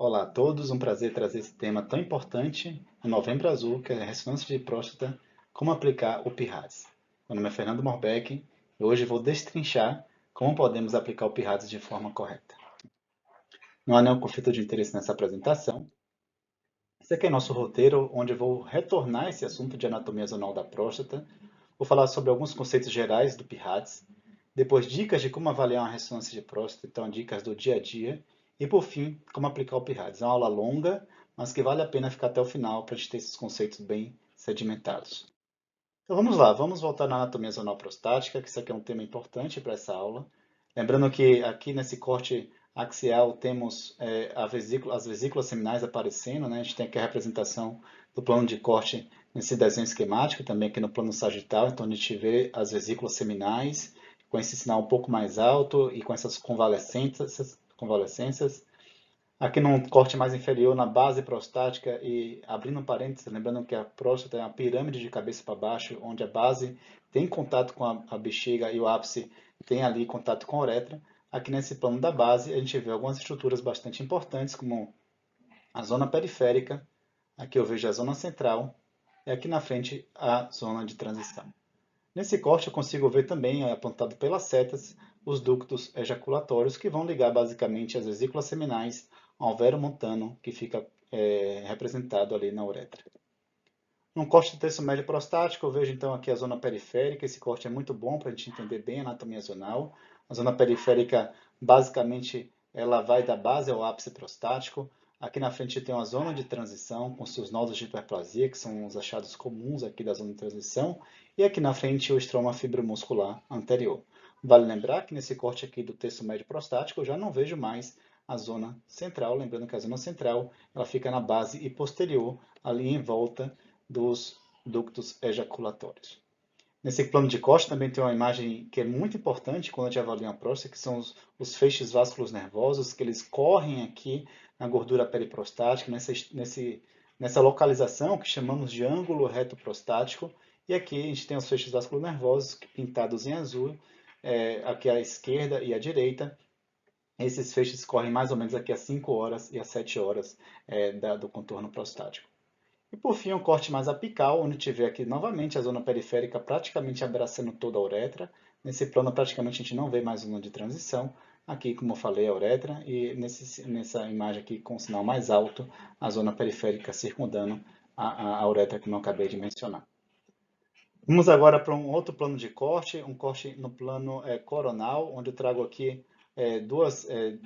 Olá a todos, um prazer trazer esse tema tão importante no Novembro Azul, que é a ressonância de próstata, como aplicar o PIRADS. Meu nome é Fernando Morbeck e hoje vou destrinchar como podemos aplicar o PIRADS de forma correta. Não há nenhum conflito de interesse nessa apresentação. Esse aqui é nosso roteiro, onde eu vou retornar esse assunto de anatomia zonal da próstata. Vou falar sobre alguns conceitos gerais do PIRADS, depois dicas de como avaliar uma ressonância de próstata, então dicas do dia a dia, e por fim, como aplicar o PIRADS. É uma aula longa, mas que vale a pena ficar até o final para a gente ter esses conceitos bem sedimentados. Então vamos lá, vamos voltar na anatomia zonal prostática, que isso aqui é um tema importante para essa aula. Lembrando que aqui nesse corte axial temos as vesículas seminais aparecendo, né? A gente tem aqui a representação do plano de corte nesse desenho esquemático, também aqui no plano sagital, então a gente vê as vesículas seminais com esse sinal um pouco mais alto e com essas convalescências. Aqui num corte mais inferior, na base prostática, e abrindo um parênteses, lembrando que a próstata é uma pirâmide de cabeça para baixo, onde a base tem contato com a bexiga e o ápice tem ali contato com a uretra. Aqui nesse plano da base, a gente vê algumas estruturas bastante importantes, como a zona periférica, aqui eu vejo a zona central, e aqui na frente a zona de transição. Nesse corte eu consigo ver também, apontado pelas setas, os ductos ejaculatórios que vão ligar basicamente as vesículas seminais ao vero montano que fica representado ali na uretra. No corte do terço médio prostático eu vejo então aqui a zona periférica, esse corte é muito bom para a gente entender bem a anatomia zonal. A zona periférica basicamente ela vai da base ao ápice prostático. Aqui na frente tem uma zona de transição com seus nodos de hiperplasia, que são os achados comuns aqui da zona de transição, e aqui na frente o estroma fibromuscular anterior. Vale lembrar que nesse corte aqui do terço médio prostático eu já não vejo mais a zona central, lembrando que a zona central ela fica na base e posterior, ali em volta dos ductos ejaculatórios. Nesse plano de corte também tem uma imagem que é muito importante quando a gente avalia a próstata, que são os feixes vasculos nervosos, que eles correm aqui na gordura periprostática, nessa localização que chamamos de ângulo reto prostático. E aqui a gente tem os feixes vasculos nervosos pintados em azul, aqui à esquerda e à direita. Esses feixes correm mais ou menos aqui às 5 horas e às 7 horas do contorno prostático. E por fim, um corte mais apical, onde tiver aqui novamente a zona periférica praticamente abraçando toda a uretra. Nesse plano, praticamente a gente não vê mais zona de transição. Aqui, como eu falei, a uretra. E nessa imagem aqui, com o sinal mais alto, a zona periférica circundando a uretra, como eu acabei de mencionar. Vamos agora para um outro plano de corte, um corte no plano coronal, onde eu trago aqui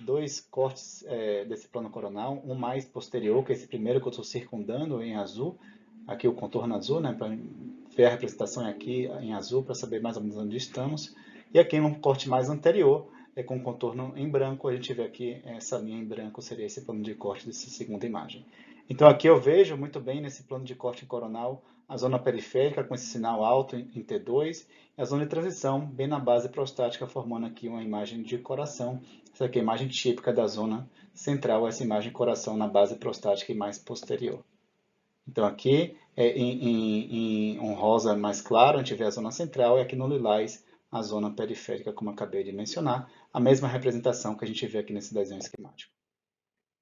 dois cortes desse plano coronal, um mais posterior, que é esse primeiro que eu estou circundando em azul, aqui o contorno azul, né, para ver a representação aqui em azul, para saber mais ou menos onde estamos, e aqui um corte mais anterior, com contorno em branco, a gente vê aqui essa linha em branco, seria esse plano de corte dessa segunda imagem. Então aqui eu vejo muito bem nesse plano de corte coronal a zona periférica com esse sinal alto em T2 e a zona de transição bem na base prostática, formando aqui uma imagem de coração. Essa aqui é a imagem típica da zona central, essa imagem coração na base prostática e mais posterior. Então aqui em um rosa mais claro, a gente vê a zona central e aqui no lilás a zona periférica, como eu acabei de mencionar, a mesma representação que a gente vê aqui nesse desenho esquemático.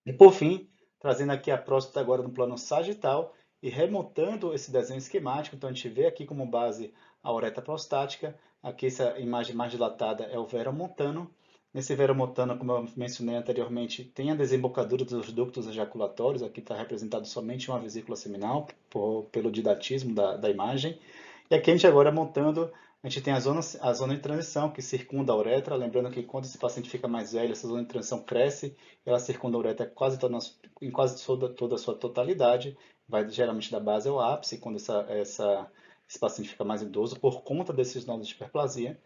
E por fim, trazendo aqui a próstata agora no plano sagital e remontando esse desenho esquemático, então a gente vê aqui como base a uretra prostática, aqui essa imagem mais dilatada é o vero montano. Nesse vero montano, como eu mencionei anteriormente, tem a desembocadura dos ductos ejaculatórios, aqui está representado somente uma vesícula seminal, pelo didatismo da imagem. E aqui a gente agora montando, a gente tem a zona de transição que circunda a uretra, lembrando que quando esse paciente fica mais velho, essa zona de transição cresce, ela circunda a uretra em quase toda a sua totalidade, vai geralmente da base ao ápice, quando esse paciente fica mais idoso, por conta desses nodos de hiperplasia.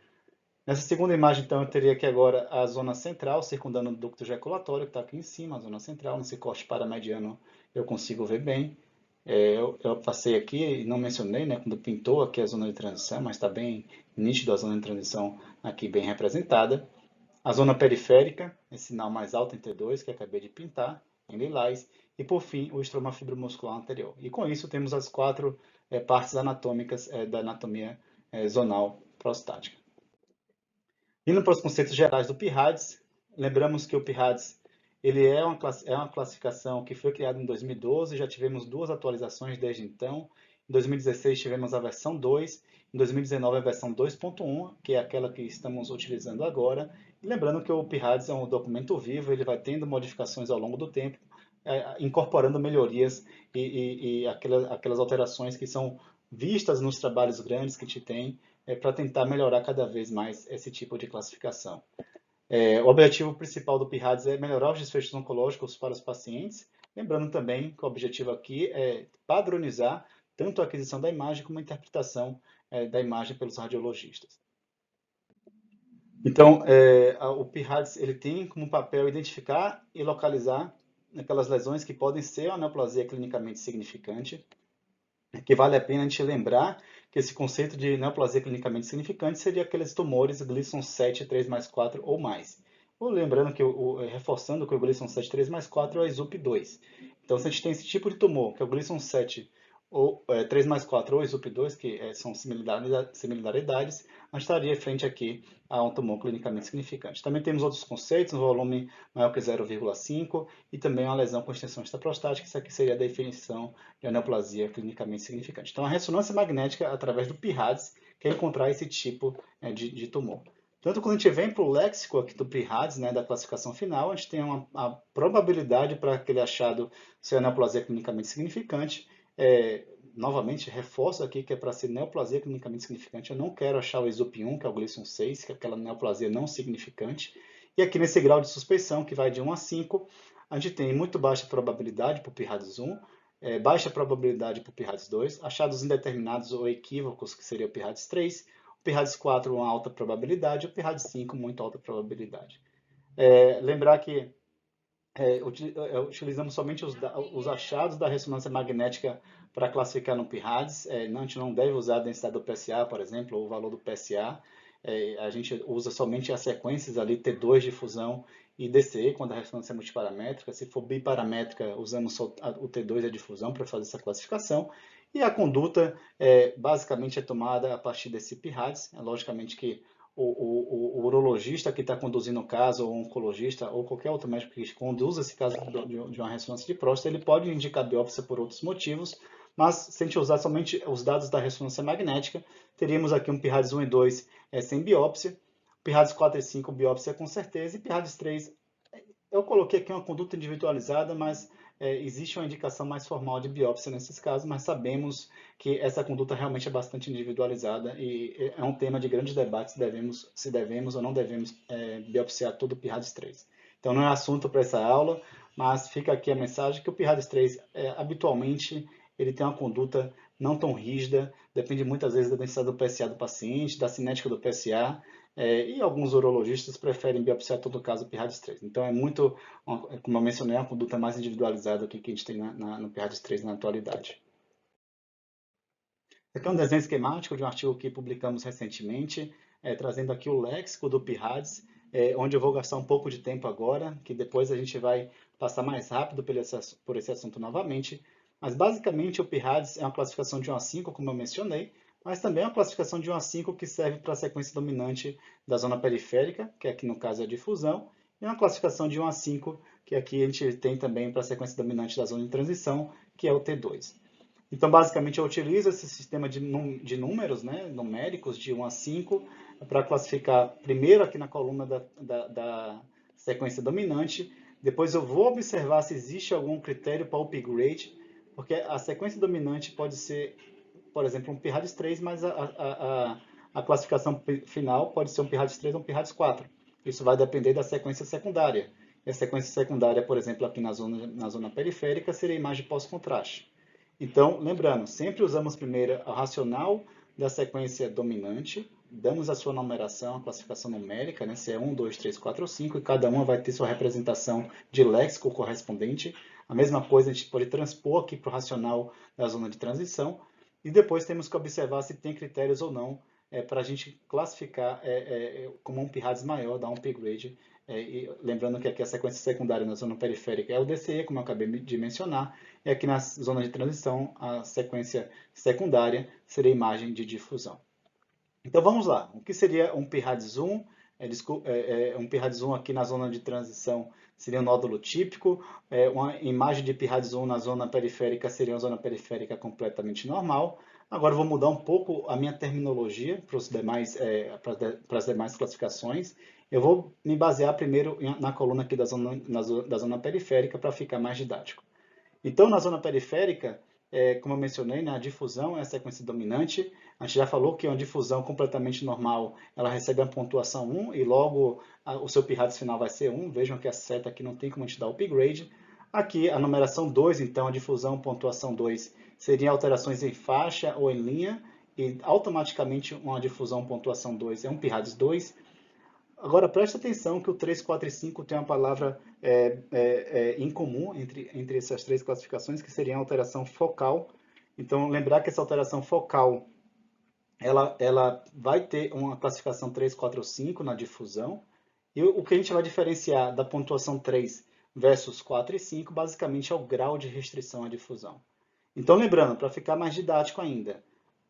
Nessa segunda imagem, então, eu teria aqui agora a zona central, circundando o ducto ejaculatório, que está aqui em cima, a zona central. Nesse corte paramediano eu consigo ver bem. Eu passei aqui e não mencionei, né, quando pintou aqui a zona de transição, mas está bem nítido a zona de transição aqui bem representada. A zona periférica, esse sinal mais alto em T2, que acabei de pintar, em lilás. E por fim, o estroma fibromuscular anterior. E com isso temos as quatro partes anatômicas da anatomia zonal prostática. Indo para os conceitos gerais do PIRADS, lembramos que o PIRADS Ele é uma classificação que foi criada em 2012, já tivemos duas atualizações desde então. Em 2016 tivemos a versão 2, em 2019 a versão 2.1, que é aquela que estamos utilizando agora. E lembrando que o PIRADS é um documento vivo, ele vai tendo modificações ao longo do tempo, incorporando melhorias e aquelas alterações que são vistas nos trabalhos grandes que te tem, para tentar melhorar cada vez mais esse tipo de classificação. O objetivo principal do PIRADS é melhorar os desfechos oncológicos para os pacientes, lembrando também que o objetivo aqui é padronizar tanto a aquisição da imagem como a interpretação da imagem pelos radiologistas. Então, o PIRADS ele tem como papel identificar e localizar aquelas lesões que podem ser uma neoplasia clinicamente significante, que vale a pena a gente lembrar que esse conceito de neoplasia clinicamente significante seria aqueles tumores Gleason 7, 3+4 ou mais. Lembrando que, reforçando que o Gleason 7, 3+4 é o ESUP2. Então, se a gente tem esse tipo de tumor, que é o Gleason 7 ou 3+4 ou ESUP2, que são similaridades, a gente estaria frente aqui a um tumor clinicamente significante. Também temos outros conceitos, um volume maior que 0,5 e também uma lesão com extensão extraprostática, isso aqui seria a definição de neoplasia clinicamente significante. Então, a ressonância magnética, através do PIRADS, quer encontrar esse tipo de tumor. Tanto quando a gente vem para o léxico aqui do PIRADS, da classificação final, a gente tem a probabilidade para aquele achado ser neoplasia clinicamente significante. Novamente, reforço aqui que é para ser neoplasia clinicamente significante. Eu não quero achar o ESUP1, que é o Gleason 6, que é aquela neoplasia não significante. E aqui nesse grau de suspeição, que vai de 1 a 5, a gente tem muito baixa probabilidade para o PIRADS 1, baixa probabilidade para o PIRADS 2, achados indeterminados ou equívocos, que seria o PIRADS 3, o PIRADS 4, uma alta probabilidade, e o PIRADS 5, muito alta probabilidade. Lembrar que utilizamos somente os achados da ressonância magnética para classificar no PIRADS. A gente não deve usar a densidade do PSA, por exemplo, ou o valor do PSA. A gente usa somente as sequências ali T2 de fusão e DCE, quando a ressonância é multiparamétrica. Se for biparamétrica, usamos só o T2 de fusão para fazer essa classificação. E a conduta, basicamente, é tomada a partir desse PIRADS. Logicamente que o urologista que está conduzindo o caso, ou o oncologista, ou qualquer outro médico que conduza esse caso de uma ressonância de próstata, ele pode indicar biópsia por outros motivos, mas se a gente usar somente os dados da ressonância magnética, teríamos aqui um PIRADS 1 e 2 sem biópsia, PIRADS 4 e 5 biópsia com certeza, e PIRADS 3, eu coloquei aqui uma conduta individualizada, mas existe uma indicação mais formal de biópsia nesses casos, mas sabemos que essa conduta realmente é bastante individualizada e é um tema de grande debate se devemos ou não devemos biopsiar todo o PIRADS 3. Então não é assunto para essa aula, mas fica aqui a mensagem que o PIRADS 3, habitualmente, ele tem uma conduta não tão rígida, depende muitas vezes da densidade do PSA do paciente, da cinética do PSA, e alguns urologistas preferem biopsiar todo o caso PIRADS 3. Então é muito, como eu mencionei, uma conduta mais individualizada que a gente tem no PIRADS 3 na atualidade. Aqui é um desenho esquemático de um artigo que publicamos recentemente, trazendo aqui o léxico do PIRADS, onde eu vou gastar um pouco de tempo agora, que depois a gente vai passar mais rápido por esse assunto novamente. Mas basicamente o PIRADS é uma classificação de 1 a 5, como eu mencionei, mas também é uma classificação de 1 a 5 que serve para a sequência dominante da zona periférica, que aqui no caso é a difusão, e uma classificação de 1 a 5, que aqui a gente tem também para a sequência dominante da zona de transição, que é o T2. Então, basicamente, eu utilizo esse sistema de números, numéricos, de 1 a 5, para classificar primeiro aqui na coluna da sequência dominante, depois eu vou observar se existe algum critério para upgrade, porque a sequência dominante pode ser, por exemplo, um PIRADS 3, mas a classificação final pode ser um PIRADS 3 ou um PIRADS 4. Isso vai depender da sequência secundária. E a sequência secundária, por exemplo, aqui na zona periférica, seria a imagem pós-contraste. Então, lembrando, sempre usamos primeiro o racional da sequência dominante, damos a sua numeração, a classificação numérica, se é 1, 2, 3, 4 ou 5, e cada uma vai ter sua representação de léxico correspondente. A mesma coisa a gente pode transpor aqui para o racional da zona de transição, e depois temos que observar se tem critérios ou não para a gente classificar como um PIRADS maior, dar um upgrade. Lembrando que aqui a sequência secundária na zona periférica é o DCE, como eu acabei de mencionar, e aqui na zona de transição a sequência secundária seria a imagem de difusão. Então vamos lá, o que seria um PIRADS 1 Um P-RADS1 aqui na zona de transição seria um nódulo típico, uma imagem de P-RADS1 na zona periférica seria uma zona periférica completamente normal. Agora eu vou mudar um pouco a minha terminologia para as demais classificações. Eu vou me basear primeiro na coluna aqui da zona periférica para ficar mais didático. Então, na zona periférica, como eu mencionei, né, a difusão é a sequência dominante. A gente já falou que uma difusão completamente normal, ela recebe a pontuação 1 e logo o seu P-RADS final vai ser 1. Vejam que a seta aqui não tem como a gente dar o upgrade. Aqui, a numeração 2, então, a difusão pontuação 2 seria alterações em faixa ou em linha, e automaticamente uma difusão pontuação 2 é um P-RADS 2. Agora, preste atenção que o 3, 4 e 5 tem uma palavra em comum entre essas três classificações, que seria a alteração focal. Então, lembrar que essa alteração focal, ela vai ter uma classificação 3, 4 ou 5 na difusão. E o que a gente vai diferenciar da pontuação 3 versus 4 e 5, basicamente, é o grau de restrição à difusão. Então, lembrando, para ficar mais didático ainda,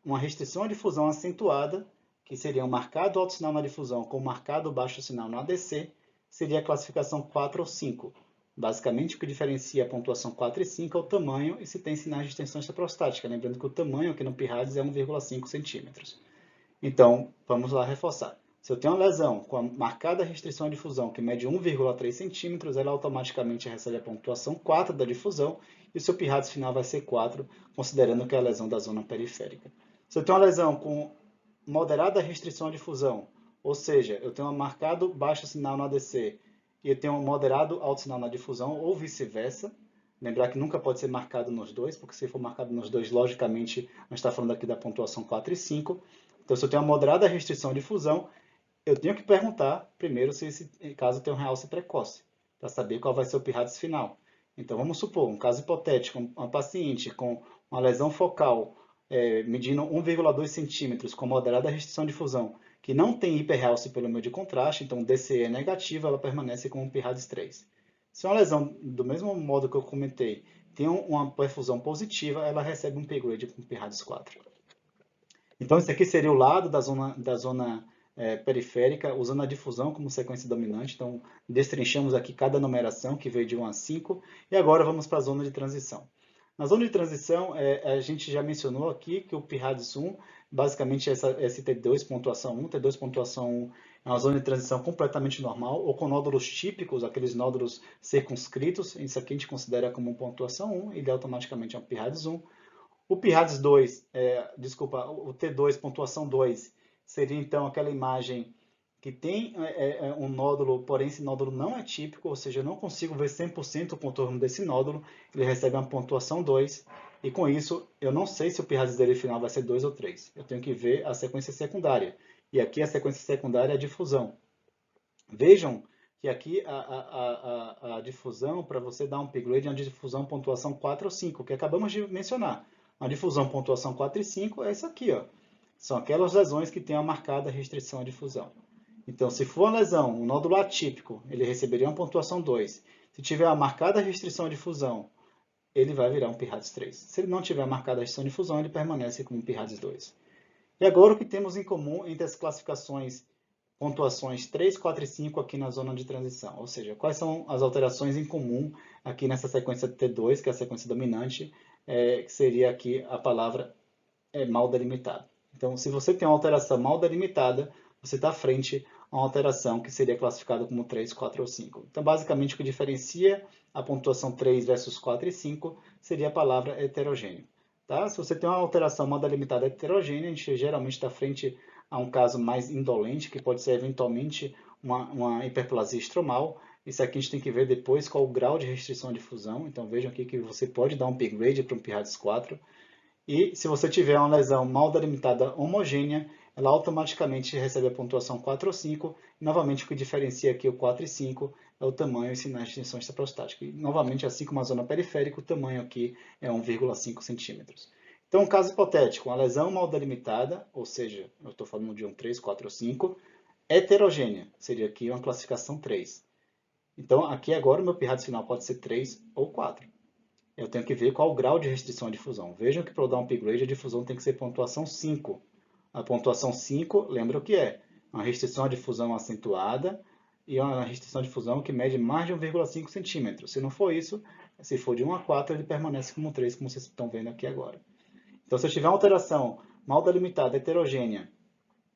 uma restrição à difusão acentuada, que seria um marcado alto sinal na difusão com marcado baixo sinal no ADC, seria a classificação 4 ou 5. Basicamente, o que diferencia a pontuação 4 e 5 é o tamanho e se tem sinais de extensão extraprostática. Lembrando que o tamanho aqui no P-RADS é 1,5 centímetros. Então, vamos lá reforçar. Se eu tenho uma lesão com a marcada restrição à difusão que mede 1,3 centímetros, ela automaticamente recebe a pontuação 4 da difusão e o seu P-RADS final vai ser 4, considerando que é a lesão da zona periférica. Se eu tenho uma lesão com moderada restrição à difusão, ou seja, eu tenho um marcado baixo sinal no ADC e eu tenho um moderado alto sinal na difusão, ou vice-versa. Lembrar que nunca pode ser marcado nos dois, porque se for marcado nos dois, logicamente, a gente está falando aqui da pontuação 4 e 5. Então, se eu tenho uma moderada restrição à difusão, eu tenho que perguntar primeiro se esse caso tem um realce precoce, para saber qual vai ser o P-RADS final. Então, vamos supor, um caso hipotético, uma paciente com uma lesão focal medindo 1,2 centímetros com moderada restrição de difusão, que não tem hiperrealce pelo meio de contraste, então DCE é negativo, ela permanece com um P-RADS 3. Se uma lesão, do mesmo modo que eu comentei, tem uma perfusão positiva, ela recebe um P-grade com P-RADS 4. Então, esse aqui seria o lado da zona periférica, usando a difusão como sequência dominante. Então, destrinchamos aqui cada numeração, que veio de 1 a 5. E agora vamos para a zona de transição. Na zona de transição, a gente já mencionou aqui que o P-RADS1, basicamente esse T2 pontuação 1, T2 pontuação 1 é uma zona de transição completamente normal, ou com nódulos típicos, aqueles nódulos circunscritos. Isso aqui a gente considera como pontuação 1, ele automaticamente é um P-RADS1. O P-RADS 2, o T2 pontuação 2, seria então aquela imagem que tem um nódulo, porém esse nódulo não é típico, ou seja, eu não consigo ver 100% o contorno desse nódulo, ele recebe uma pontuação 2, e com isso eu não sei se o P-RADS dele final vai ser 2 ou 3. Eu tenho que ver a sequência secundária, e aqui a sequência secundária é a difusão. Vejam que aqui a difusão, para você dar um upgrade, é uma difusão pontuação 4 ou 5, que acabamos de mencionar. A difusão pontuação 4 e 5 é isso aqui, ó. São aquelas lesões que têm a marcada restrição à difusão. Então, se for uma lesão, um nódulo atípico, ele receberia uma pontuação 2. Se tiver uma marcada restrição à difusão, ele vai virar um P-RADS 3. Se ele não tiver marcada restrição à difusão, ele permanece como um P-RADS 2. E agora o que temos em comum entre as classificações, pontuações 3, 4 e 5 aqui na zona de transição? Ou seja, quais são as alterações em comum aqui nessa sequência T2, que é a sequência dominante, que seria aqui a palavra mal delimitada. Então, se você tem uma alteração mal delimitada, você está frente a uma alteração que seria classificada como 3, 4 ou 5. Então, basicamente, o que diferencia a pontuação 3 versus 4 e 5 seria a palavra heterogêneo. Tá? Se você tem uma alteração mal delimitada heterogênea, a gente geralmente está frente a um caso mais indolente, que pode ser eventualmente uma hiperplasia estromal. Isso aqui a gente tem que ver depois qual o grau de restrição de fusão. Então vejam aqui que você pode dar um upgrade para um P-RADS 4. E se você tiver uma lesão mal delimitada homogênea, ela automaticamente recebe a pontuação 4 ou 5. E, novamente, o que diferencia aqui o 4 e 5 é o tamanho e sinais de extensão extraprostática. E, novamente, assim como a zona periférica, o tamanho aqui é 1,5 centímetros. Então, um caso hipotético, uma lesão mal delimitada, ou seja, eu estou falando de um 3, 4 ou 5, heterogênea, seria aqui uma classificação 3. Então, aqui agora o meu P-RADS final pode ser 3 ou 4. Eu tenho que ver qual o grau de restrição à difusão. Vejam que para eu dar um upgrade, a difusão tem que ser pontuação 5. A pontuação 5, lembra o que é? uma restrição à difusão acentuada e uma restrição de difusão que mede mais de 1,5 centímetros. Se não for isso, se for de 1 a 4, ele permanece como 3, como vocês estão vendo aqui agora. Então, se eu tiver uma alteração mal delimitada, heterogênea,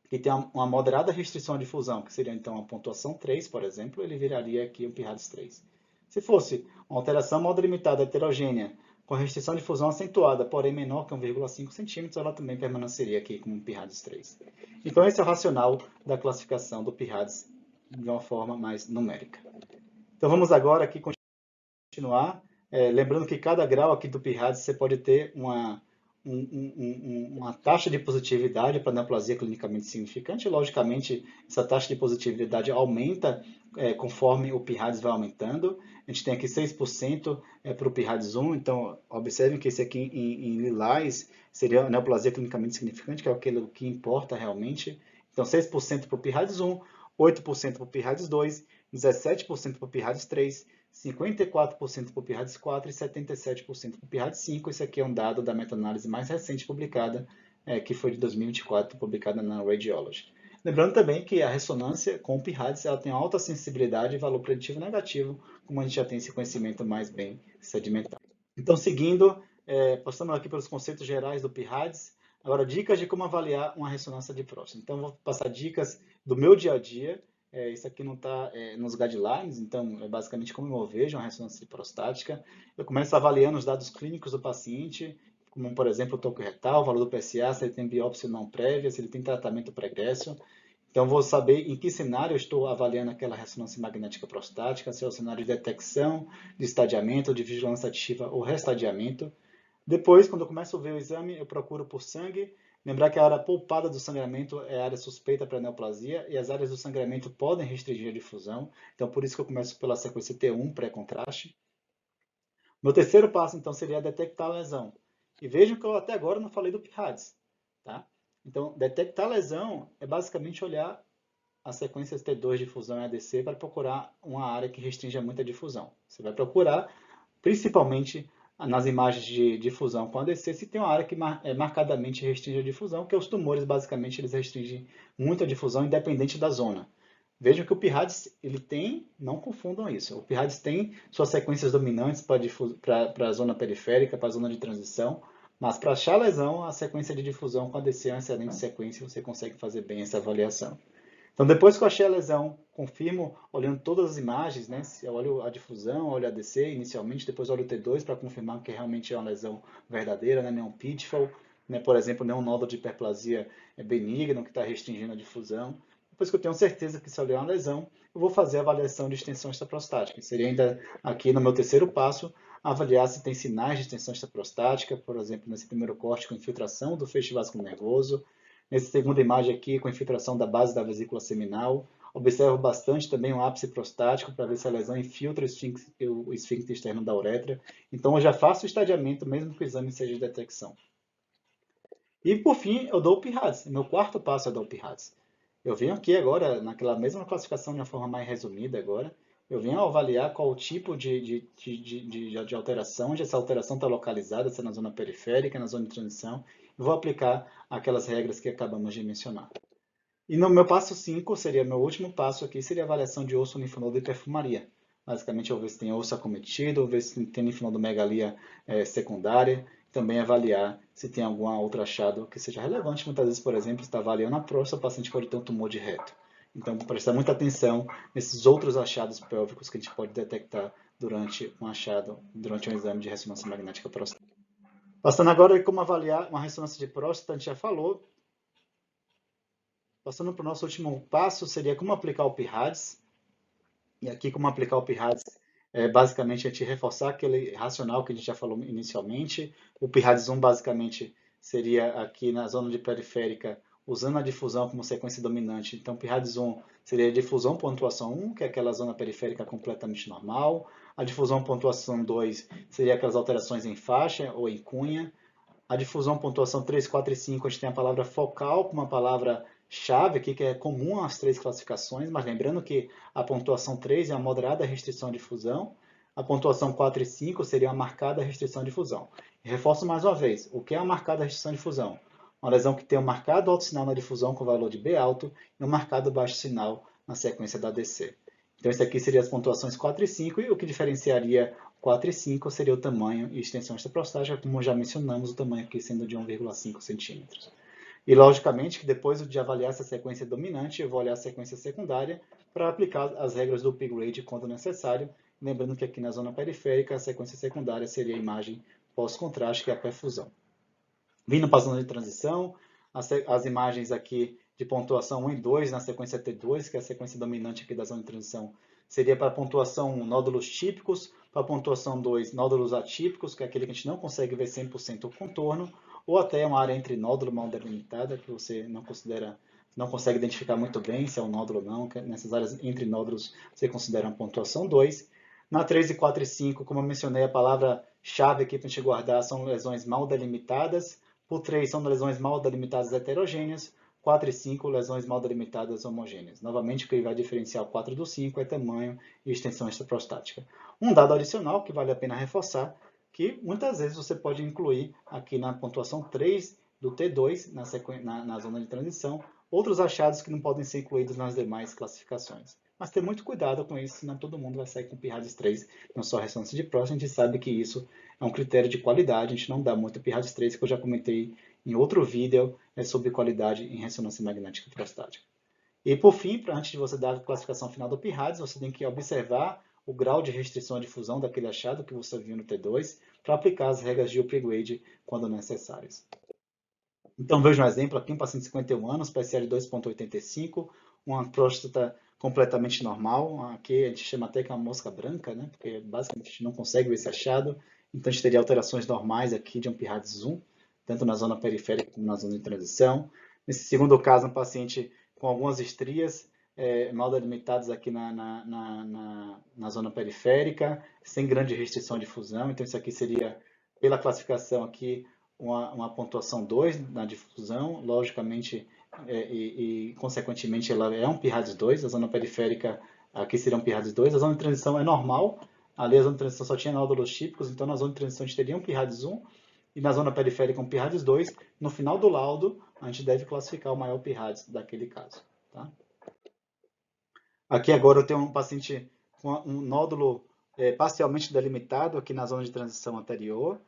que tem uma moderada restrição à difusão, que seria então a pontuação 3, por exemplo, ele viraria aqui um PIRADS 3. Se fosse uma alteração mal delimitada, heterogênea, com restrição de difusão acentuada, porém menor que 1,5 centímetros, ela também permaneceria aqui como um PIRADS 3. Então, esse é o racional da classificação do PIRADS de uma forma mais numérica. Então, vamos agora aqui continuar. Lembrando que cada grau aqui do PIRADS você pode ter uma taxa de positividade para neoplasia clinicamente significante. Logicamente, essa taxa de positividade aumenta conforme o PIRADS vai aumentando. A gente tem aqui 6% para o PIRADS 1, então observem que esse aqui em lilás seria a neoplasia clinicamente significante, que é aquilo que importa realmente. Então 6% para o PIRADS 1, 8% para o PIRADS 2, 17% para o PIRADS 3, 54% para o PIRADS 4 e 77% para o PIRADS 5. Esse aqui é um dado da meta-análise mais recente publicada, que foi de 2024, publicada na Radiology. Lembrando também que a ressonância com o PIRADS ela tem alta sensibilidade e valor preditivo negativo, como a gente já tem esse conhecimento mais bem sedimentado. Então, seguindo, passando aqui pelos conceitos gerais do PIRADS, agora dicas de como avaliar uma ressonância de próstata. Então, vou passar dicas do meu dia a dia. Isso aqui não está nos guidelines, então é basicamente como eu vejo uma ressonância prostática. Eu começo avaliando os dados clínicos do paciente, como por exemplo o toco retal, o valor do PSA, se ele tem biópsia não prévia, se ele tem tratamento pregresso. Então vou saber em que cenário eu estou avaliando aquela ressonância magnética prostática, se é o cenário de detecção, de estadiamento, de vigilância ativa ou restadiamento. Depois, quando eu começo a ver o exame, eu procuro por sangue. Lembrar que a área poupada do sangramento é a área suspeita para neoplasia e as áreas do sangramento podem restringir a difusão. Então, por isso que eu começo pela sequência T1, pré-contraste. Meu terceiro passo, então, seria detectar a lesão. E vejam que eu até agora não falei do PIRADS. Tá? Então, detectar a lesão é basicamente olhar as sequências T2 de difusão e ADC para procurar uma área que restrinja muito a difusão. Você vai procurar, principalmente, nas imagens de difusão com ADC, se tem uma área que marcadamente restringe a difusão, que os tumores, basicamente, eles restringem muito a difusão, independente da zona. Vejam que o PIRADS, ele tem, não confundam isso, o PIRADS tem suas sequências dominantes para a zona periférica, para a zona de transição, mas para achar a lesão, a sequência de difusão com ADC é uma excelente sequência e você consegue fazer bem essa avaliação. Então, depois que eu achei a lesão, confirmo olhando todas as imagens, né? Eu olho a difusão, olho a ADC inicialmente, depois olho o T2 para confirmar que realmente é uma lesão verdadeira, né? Nenhum pitfall, né? Por exemplo, nenhum nódulo de hiperplasia benigno que está restringindo a difusão. Depois que eu tenho certeza que isso ali é uma lesão, eu vou fazer a avaliação de extensão extraprostática. Seria ainda aqui no meu terceiro passo, avaliar se tem sinais de extensão extraprostática, por exemplo, nesse primeiro corte com infiltração do feixe vascular nervoso. Nessa segunda imagem aqui, com infiltração da base da vesícula seminal, observo bastante também o ápice prostático para ver se a lesão infiltra o esfíncter externo da uretra. Então, eu já faço o estadiamento, mesmo que o exame seja de detecção. E, por fim, eu dou o PIRADS. Meu quarto passo é dar o PIRADS. Eu venho aqui agora, naquela mesma classificação de uma forma mais resumida agora, eu venho avaliar qual o tipo de alteração, onde essa alteração está localizada, se é na zona periférica, na zona de transição, e vou aplicar aquelas regras que acabamos de mencionar. E no meu passo 5, seria meu último passo aqui, seria a avaliação de osso, linfonodo e perfumaria. Basicamente, eu vou ver se tem osso acometido, ver se tem linfonodomegalia secundária, também avaliar se tem algum outro achado que seja relevante. Muitas vezes, por exemplo, está avaliando a próstata, o paciente pode ter um tumor de reto. Então, prestar muita atenção nesses outros achados pélvicos que a gente pode detectar durante um exame de ressonância magnética prostática. Passando agora como avaliar uma ressonância de próstata, a gente já falou. Passando para o nosso último passo, seria como aplicar o PIRADS. E aqui, como aplicar o PIRADS, basicamente a gente reforçar aquele racional que a gente já falou inicialmente. O PIRADS 1, basicamente, seria aqui na zona de periférica, usando a difusão como sequência dominante. Então, PIRADS 1 seria a difusão pontuação 1, que é aquela zona periférica completamente normal. A difusão pontuação 2 seria aquelas alterações em faixa ou em cunha. A difusão pontuação 3, 4 e 5, a gente tem a palavra focal com uma palavra chave aqui, que é comum às três classificações, mas lembrando que a pontuação 3 é uma moderada restrição de difusão, a pontuação 4 e 5 seria uma marcada restrição de difusão. Reforço mais uma vez, o que é uma marcada restrição de difusão? uma lesão que tem um marcado alto sinal na difusão com valor de B alto e um marcado baixo sinal na sequência da DC. Então, isso aqui seria as pontuações 4 e 5, e o que diferenciaria 4 e 5 seria o tamanho e extensão extraprostática, como já mencionamos, o tamanho aqui sendo de 1,5 centímetros. E, logicamente, que depois de avaliar essa sequência dominante, eu vou olhar a sequência secundária para aplicar as regras do upgrade quando necessário. Lembrando que aqui na zona periférica, a sequência secundária seria a imagem pós-contraste, que é a perfusão. Vindo para a zona de transição, as imagens aqui de pontuação 1 e 2 na sequência T2, que é a sequência dominante aqui da zona de transição, seria para a pontuação 1, nódulos típicos, para a pontuação 2, nódulos atípicos, que é aquele que a gente não consegue ver 100% o contorno, ou até uma área entre nódulo mal delimitada, que você não consegue identificar muito bem se é um nódulo ou não, que nessas áreas entre nódulos você considera uma pontuação 2. Na 3 e 4 e 5, como eu mencionei, a palavra-chave aqui para a gente guardar são lesões mal delimitadas. Por 3 são lesões mal delimitadas heterogêneas. 4 e 5, lesões mal delimitadas homogêneas. Novamente, o que vai diferenciar o 4 do 5 é tamanho e extensão extraprostática. Um dado adicional que vale a pena reforçar, que muitas vezes você pode incluir aqui na pontuação 3 do T2, na zona de transição, outros achados que não podem ser incluídos nas demais classificações. Mas ter muito cuidado com isso, senão todo mundo vai sair com PIRADS 3 na sua ressonância de próstata. A gente sabe que isso é um critério de qualidade, a gente não dá muito PIRADS 3, que eu já comentei em outro vídeo sobre qualidade em ressonância magnética prostática. E por fim, antes de você dar a classificação final do PIRADS, você tem que observar o grau de restrição à difusão daquele achado que você viu no T2 para aplicar as regras de upgrade quando necessárias. Então veja um exemplo aqui, um paciente de 51 anos, PSA de 2,85, uma próstata completamente normal, aqui a gente chama até que é uma mosca branca, né? Porque basicamente a gente não consegue ver esse achado, então a gente teria alterações normais aqui de um PIRADS 1, tanto na zona periférica como na zona de transição. Nesse segundo caso, um paciente com algumas estrias mal delimitadas aqui na zona periférica, sem grande restrição de difusão, então isso aqui seria, pela classificação aqui, uma pontuação 2 na difusão, logicamente, consequentemente ela é um PIRADS 2, a zona periférica aqui seria um PIRADS 2, a zona de transição é normal, ali a zona de transição só tinha nódulos típicos, então na zona de transição a gente teria um PIRADS 1, e na zona periférica um PIRADS 2, no final do laudo a gente deve classificar o maior PIRADS daquele caso. Tá? Aqui agora eu tenho um paciente com um nódulo parcialmente delimitado aqui na zona de transição anterior,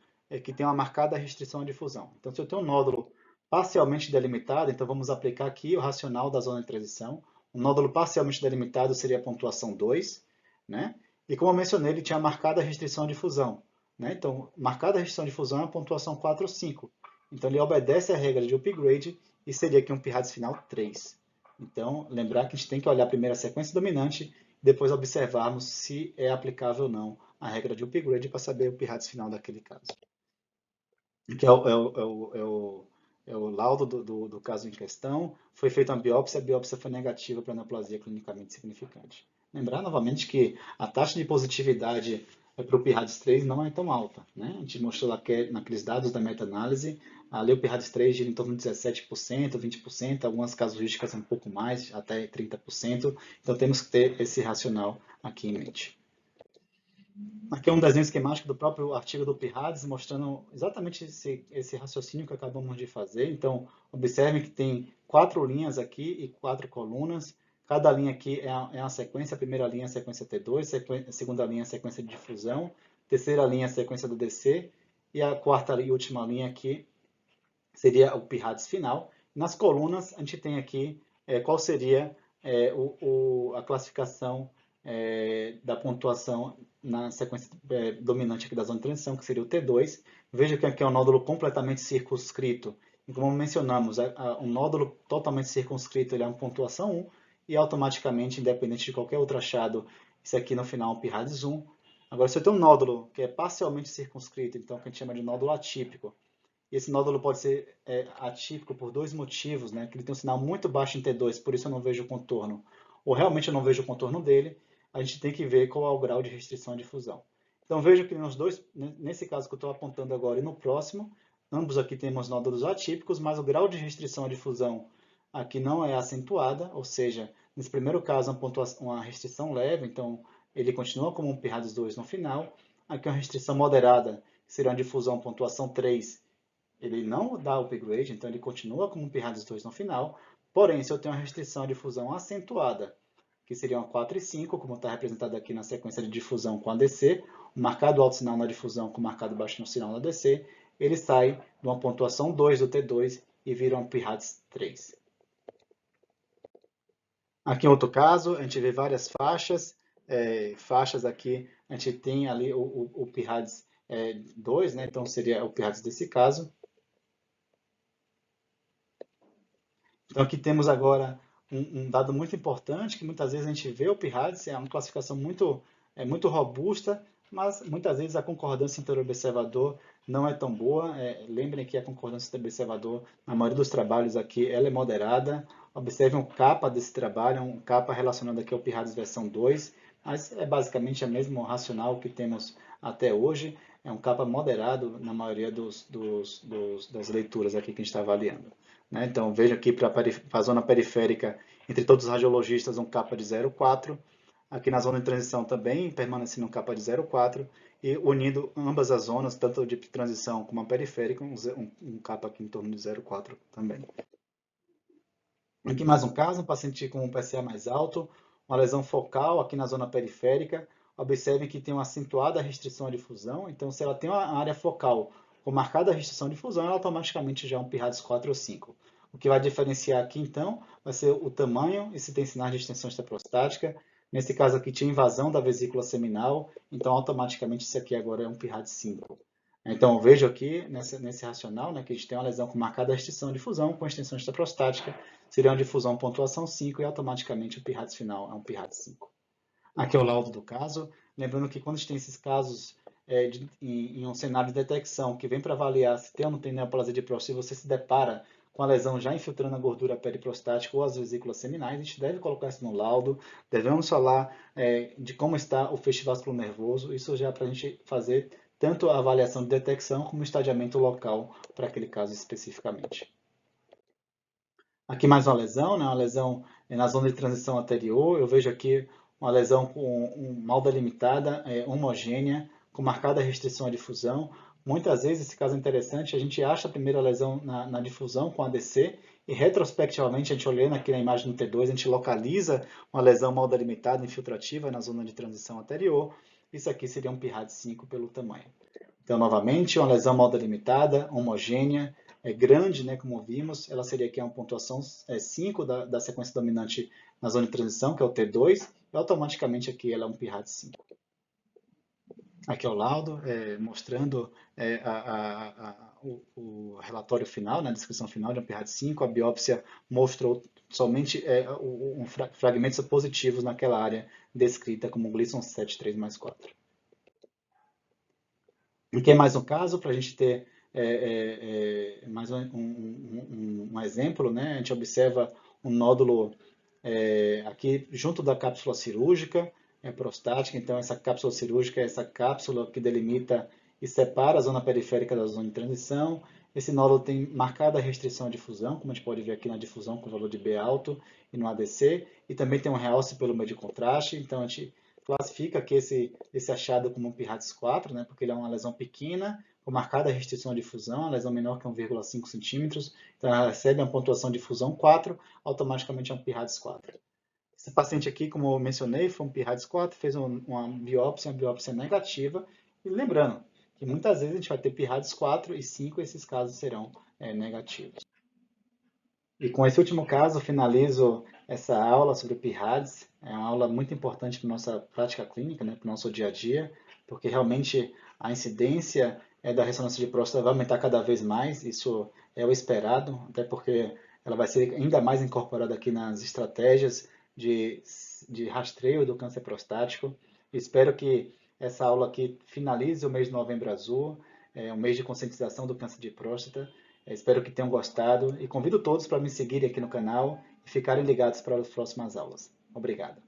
que tem uma marcada restrição à difusão. Então, se eu tenho um nódulo parcialmente delimitado, então vamos aplicar aqui o racional da zona de transição. Um nódulo parcialmente delimitado seria a pontuação 2, né? E como eu mencionei, ele tinha marcada restrição à difusão, né? Então, marcada restrição à difusão é a pontuação 4 ou 5. Então, ele obedece à regra de upgrade e seria aqui um PIRADS final 3. Então, lembrar que a gente tem que olhar primeiro a sequência dominante e depois observarmos se é aplicável ou não a regra de upgrade para saber o PIRADS final daquele caso. Que é o laudo do caso em questão. Foi feita uma biópsia, a biópsia foi negativa para neoplasia clinicamente significante. Lembrar novamente que a taxa de positividade para o PIRADS 3 não é tão alta. Né? A gente mostrou naqueles dados da meta-análise, ali o PIRADS 3 gira em torno de 17%, 20%, algumas casuísticas um pouco mais, até 30%. Então temos que ter esse racional aqui em mente. Aqui é um desenho esquemático do próprio artigo do PIRADS, mostrando exatamente esse raciocínio que acabamos de fazer. Então, observem que tem 4 linhas aqui e 4 colunas. Cada linha aqui é uma sequência. A primeira linha é a sequência T2, a segunda linha é a sequência de difusão, a terceira linha é a sequência do DC, e a quarta e última linha aqui seria o PIRADS final. Nas colunas, a gente tem aqui qual seria a classificação da pontuação na sequência dominante aqui da zona de transição, que seria o T2. Veja que aqui é um nódulo completamente circunscrito. E como mencionamos, um nódulo totalmente circunscrito ele é uma pontuação 1 e automaticamente, independente de qualquer outro achado, isso aqui no final é um PIRADS 1. Agora, se eu tenho um nódulo que é parcialmente circunscrito, então que a gente chama de nódulo atípico, e esse nódulo pode ser atípico por dois motivos, né? Que ele tem um sinal muito baixo em T2, por isso eu não vejo o contorno, ou realmente eu não vejo o contorno dele, a gente tem que ver qual é o grau de restrição à difusão. Então veja que nos dois, nesse caso que eu estou apontando agora e no próximo, ambos aqui temos nódulos atípicos, mas o grau de restrição à difusão aqui não é acentuada, ou seja, nesse primeiro caso uma restrição leve, então ele continua como um PIRADS 2 no final. Aqui uma restrição moderada, que seria uma difusão pontuação 3, ele não dá upgrade, então ele continua como um PIRADS 2 no final, porém, se eu tenho uma restrição de difusão acentuada, que seria uma 4 e 5, como está representado aqui na sequência de difusão com ADC, o marcado alto sinal na difusão com o marcado baixo no sinal na ADC, ele sai de uma pontuação 2 do T2 e vira um PIRADS 3. Aqui em outro caso, a gente vê várias faixas. Faixas aqui, a gente tem ali o PIRADS 2, né? Então seria o PIRADS desse caso. Então aqui temos agora um dado muito importante, que muitas vezes a gente vê o PIRADS, é uma classificação muito robusta, mas muitas vezes a concordância interobservador não é tão boa. Lembrem que a concordância interobservador, na maioria dos trabalhos aqui, ela é moderada. Observem o capa desse trabalho, um capa relacionado aqui ao PIRADS versão 2, mas é basicamente o mesmo racional que temos até hoje. É um capa moderado na maioria das leituras aqui que a gente está avaliando. Né? Então, veja aqui para a zona periférica, entre todos os radiologistas, um capa de 0,4. Aqui na zona de transição também, permanecendo um capa de 0,4. E unindo ambas as zonas, tanto de transição como a periférica, um capa aqui em torno de 0,4 também. Aqui mais um caso, um paciente com um PSA mais alto, uma lesão focal aqui na zona periférica. Observem que tem uma acentuada restrição à difusão. Então, se ela tem uma área focal com marcada restrição de difusão, ela automaticamente já é um PIRADS 4 ou 5. O que vai diferenciar aqui, então, vai ser o tamanho e se tem sinais de extensão extraprostática. Nesse caso aqui, tinha invasão da vesícula seminal, então automaticamente isso aqui agora é um PIRADS 5. Então, vejo aqui nesse racional, né, que a gente tem uma lesão com marcada restrição de difusão, com extensão extraprostática, seria uma difusão pontuação 5 e automaticamente o PIRADS final é um PIRADS 5. Aqui é o laudo do caso. Lembrando que quando a gente tem esses casos em um cenário de detecção que vem para avaliar se tem ou não tem neoplasia de próstata, se você se depara com a lesão já infiltrando a gordura periprostática ou as vesículas seminais, a gente deve colocar isso no laudo. Devemos falar de como está o feixe vascular nervoso. Isso já é para a gente fazer tanto a avaliação de detecção como o estadiamento local para aquele caso especificamente. Aqui mais uma lesão, né? Uma lesão na zona de transição anterior. Eu vejo aqui uma lesão com mal delimitada, homogênea, com marcada restrição à difusão. Muitas vezes, esse caso é interessante, a gente acha a primeira lesão na difusão com ADC e retrospectivamente, a gente olhando aqui na imagem do T2, a gente localiza uma lesão mal delimitada, infiltrativa na zona de transição anterior. Isso aqui seria um PIRADS 5 pelo tamanho. Então, novamente, uma lesão mal delimitada, homogênea, grande, né, como vimos, ela seria aqui uma pontuação 5 da sequência dominante na zona de transição, que é o T2, e automaticamente aqui ela é um PIRADS 5. Aqui é o laudo, mostrando o relatório final, na descrição final de um PIRADS 5, a biópsia mostrou somente fragmentos positivos naquela área descrita como Gleason 7,3 mais 4. Aqui é mais um caso para a gente ter mais um exemplo, né? A gente observa um nódulo aqui junto da cápsula cirúrgica prostática. Então, essa cápsula cirúrgica é essa cápsula que delimita e separa a zona periférica da zona de transição. Esse nódulo tem marcada restrição à difusão, como a gente pode ver aqui na difusão com valor de B alto e no ADC, e também tem um realce pelo meio de contraste. Então, a gente classifica aqui esse achado como um PIRADS 4, né, porque ele é uma lesão pequena, com marcada restrição à difusão, uma lesão menor que 1,5 centímetros, então ela recebe uma pontuação de difusão 4, automaticamente é um PIRADS 4. Esse paciente aqui, como eu mencionei, foi um PIRADS 4, fez uma biópsia negativa, e lembrando que muitas vezes a gente vai ter PIRADS 4 e 5, esses casos serão negativos. E com esse último caso, finalizo essa aula sobre o PIRADS. É uma aula muito importante para a nossa prática clínica, né, para o nosso dia a dia, porque realmente a incidência da ressonância de próstata vai aumentar cada vez mais, isso é o esperado, até porque ela vai ser ainda mais incorporada aqui nas estratégias de rastreio do câncer prostático. Espero que essa aula aqui finalize o mês de Novembro Azul, um mês de conscientização do câncer de próstata. Espero que tenham gostado e convido todos para me seguirem aqui no canal e ficarem ligados para as próximas aulas. Obrigado.